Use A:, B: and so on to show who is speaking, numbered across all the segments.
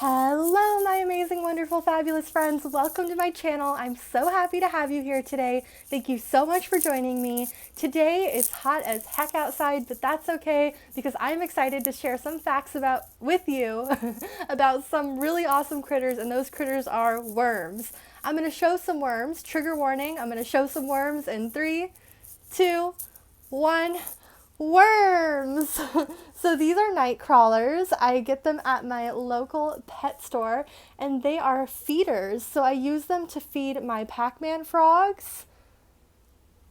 A: Hello, my amazing, wonderful, fabulous friends. Welcome to my channel. I'm so happy to have you here today. Thank you so much for joining me. Today is hot as heck outside, but that's okay because I'm excited to share some facts with you about some really awesome critters, and those critters are worms. I'm going to show some worms. Trigger warning, I'm going to show some worms in 3, 2, 1. Worms! So these are night crawlers. I get them at my local pet store and they are feeders. So I use them to feed my Pac-Man frogs.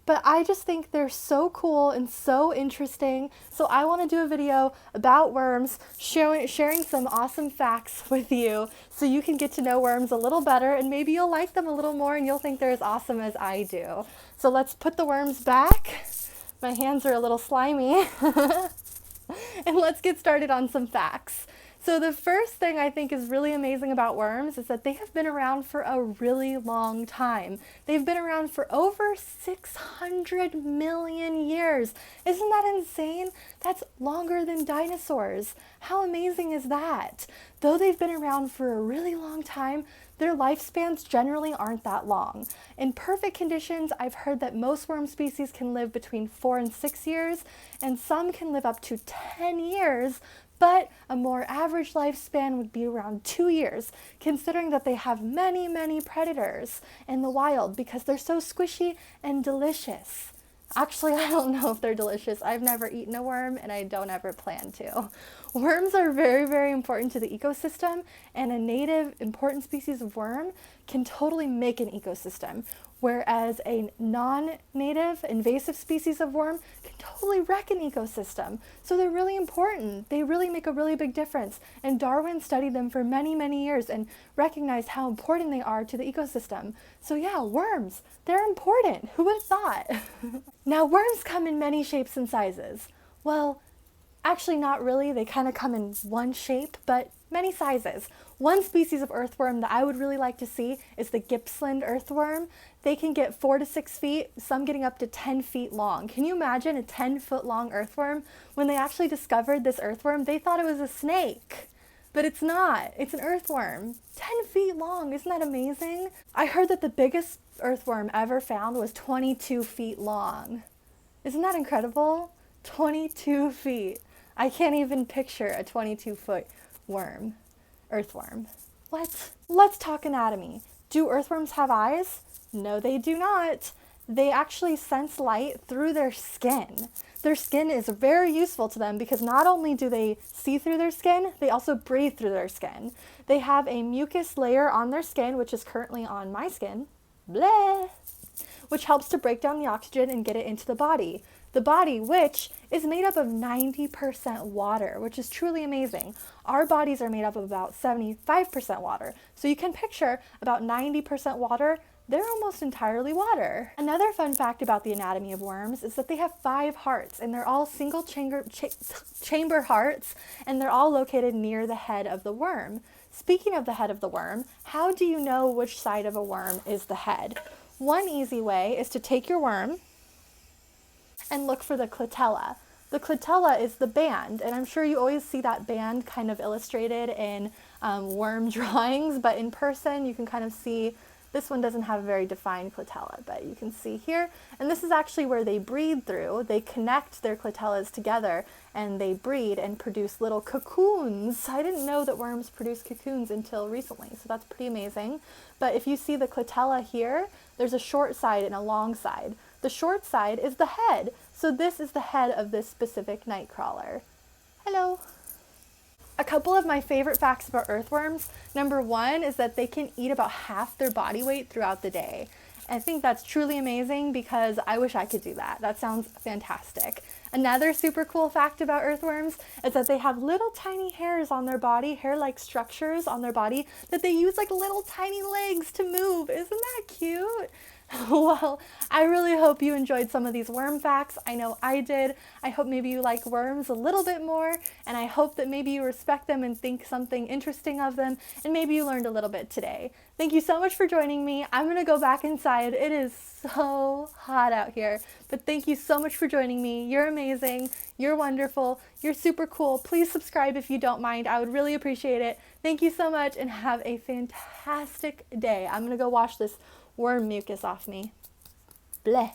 A: But I just think they're so cool and so interesting. So I want to do a video about worms, sharing some awesome facts with you so you can get to know worms a little better and maybe you'll like them a little more and you'll think they're as awesome as I do. So let's put the worms back. My hands are a little slimy. And let's get started on some facts. So the first thing I think is really amazing about worms is that they have been around for a really long time. They've been around for over 600 million years. Isn't that insane? That's longer than dinosaurs. How amazing is that? Though they've been around for a really long time, their lifespans generally aren't that long. In perfect conditions, I've heard that most worm species can live between 4 and 6 years, and some can live up to 10 years, but a more average lifespan would be around 2 years, considering that they have many, many predators in the wild because they're so squishy and delicious. Actually, I don't know if they're delicious. I've never eaten a worm and I don't ever plan to. Worms are very, very important to the ecosystem, and a native important species of worm can totally make an ecosystem, whereas a non-native invasive species of worm can totally wreck an ecosystem. So they're really important. They really make a really big difference. And Darwin studied them for many, many years and recognized how important they are to the ecosystem. So yeah, worms, they're important. Who would have thought? Now, worms come in many shapes and sizes. Well, actually not really. They kind of come in one shape, but many sizes. One species of earthworm that I would really like to see is the Gippsland earthworm. They can get 4 to 6 feet, some getting up to 10 feet long. Can you imagine a 10-foot long earthworm? When they actually discovered this earthworm, they thought it was a snake. But it's not. It's an earthworm. 10 feet long. Isn't that amazing? I heard that the biggest earthworm ever found was 22 feet long. Isn't that incredible? 22 feet. I can't even picture a 22-foot earthworm. What? Let's talk anatomy. Do earthworms have eyes? No, they do not. They actually sense light through their skin. Their skin is very useful to them because not only do they see through their skin, they also breathe through their skin. They have a mucus layer on their skin, which is currently on my skin, bleh, which helps to break down the oxygen and get it into the body. The body, which is made up of 90% water, which is truly amazing. Our bodies are made up of about 75% water. So you can picture about 90% water, they're almost entirely water. Another fun fact about the anatomy of worms is that they have 5 hearts, and they're all single chamber hearts, and they're all located near the head of the worm. Speaking of the head of the worm, how do you know which side of a worm is the head? One easy way is to take your worm and look for the clatella. The clatella is the band, and I'm sure you always see that band kind of illustrated in worm drawings, but in person you can kind of see this one doesn't have a very defined clatella, but you can see here, and this is actually where they breathe through. They connect their clatellas together and they breed and produce little cocoons. I didn't know that worms produce cocoons until recently, so that's pretty amazing. But if you see the clatella here, there's a short side and a long side. The short side is the head, so this is the head of this specific nightcrawler. Hello. A couple of my favorite facts about earthworms. Number 1 is that they can eat about half their body weight throughout the day. I think that's truly amazing because I wish I could do that. That sounds fantastic. Another super cool fact about earthworms is that they have little tiny hairs on their body, hair-like structures on their body that they use like little tiny legs to move. Isn't that cute? Well, I really hope you enjoyed some of these worm facts. I know I did. I hope maybe you like worms a little bit more, and I hope that maybe you respect them and think something interesting of them, and maybe you learned a little bit today. Thank you so much for joining me. I'm going to go back inside. It is so hot out here, but thank you so much for joining me. You're amazing. You're wonderful. You're super cool. Please subscribe if you don't mind. I would really appreciate it. Thank you so much, and have a fantastic day. I'm going to go wash this worm mucus off me. Bleh.